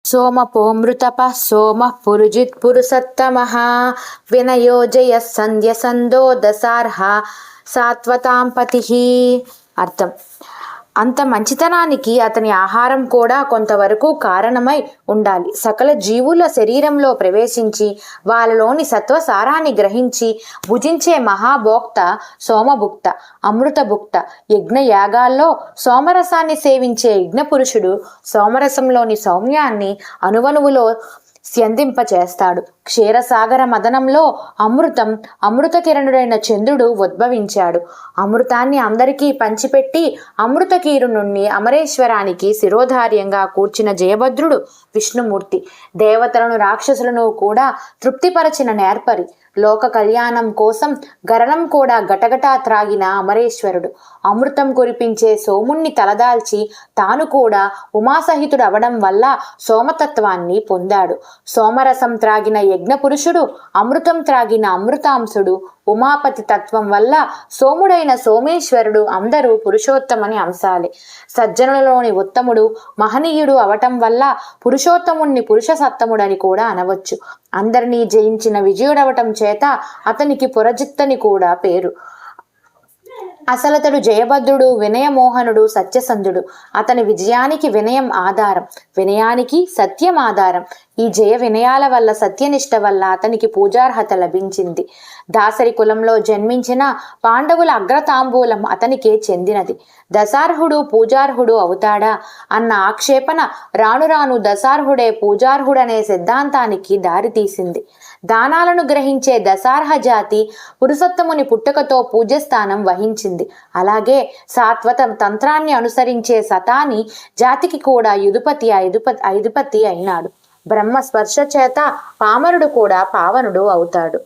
సోమపోమృతప సోమ పురుజిత్ పురుసత్తమః వినయోజయ సంధ్య సందో దశార్హ సాత్వతాం పతిః. అర్థం: అంత మంచితనానికి అతని ఆహారం కూడా కొంతవరకు కారణమై ఉండాలి. సకల జీవుల శరీరంలో ప్రవేశించి వాళ్ళలోని సత్వసారాన్ని గ్రహించి భుజించే మహాభోక్త సోమభుక్త, అమృతభుక్త. యజ్ఞయాగాల్లో సోమరసాన్ని సేవించే యజ్ఞపురుషుడు సోమరసంలోని సౌమ్యాన్ని అణువణువులో స్యందింపచేస్తాడు. క్షీరసాగర మదనంలో అమృత కిరణుడైన చంద్రుడు ఉద్భవించాడు. అమృతాన్ని అందరికీ పంచిపెట్టి అమృతకీరు నుండి అమరేశ్వరానికి శిరోధార్యంగా కూర్చిన జయభద్రుడు విష్ణుమూర్తి. దేవతలను రాక్షసులను కూడా తృప్తిపరచిన నేర్పరి. లోక కళ్యాణం కోసం గరణం కూడా గటగటా త్రాగిన అమరేశ్వరుడు. అమృతం కురిపించే సోముణ్ణి తలదాల్చి తాను కూడా ఉమాసహితుడు అవడం వల్ల సోమతత్వాన్ని పొందాడు. సోమరసం త్రాగిన యజ్ఞపురుషుడు, అమృతం త్రాగిన అమృతాంశుడు, ఉమాపతి తత్వం వల్ల సోముడైన సోమేశ్వరుడు అందరూ పురుషోత్తమని అంశాలే. సజ్జనులలోని ఉత్తముడు, మహనీయుడు అవటం వల్ల పురుషోత్తముణ్ణి పురుష సత్తముడని కూడా అనవచ్చు. అందరినీ జయించిన విజయుడవటం చేత అతనికి పురజిత్తని కూడా పేరు. అసలతడు జయభద్రుడు, వినయమోహనుడు, సత్యసంధుడు. అతని విజయానికి వినయం ఆధారం, వినయానికి సత్యం ఆధారం. ఈ జయ వినయాల వల్ల, సత్యనిష్ట వల్ల అతనికి పూజార్హత లభించింది. దాసరి కులంలో జన్మించిన పాండవుల అగ్రతాంబూలం అతనికే చెందినది. దశార్హుడు పూజార్హుడు అవుతాడా అన్న ఆక్షేపణ రాను రాను దశార్హుడే పూజార్హుడనే సిద్ధాంతానికి దారితీసింది. దానాలను గ్రహించే దశార్హ జాతి పురుషోత్తముని పుట్టుకతో పూజ్యస్థానం వహించింది. అలాగే సాత్వత తంత్రాన్ని అనుసరించే సతాని జాతికి కూడా అధిపతి అయినాడు. బ్రహ్మ స్పర్శ చేత పామరుడు కూడా పావనుడు అవుతాడు.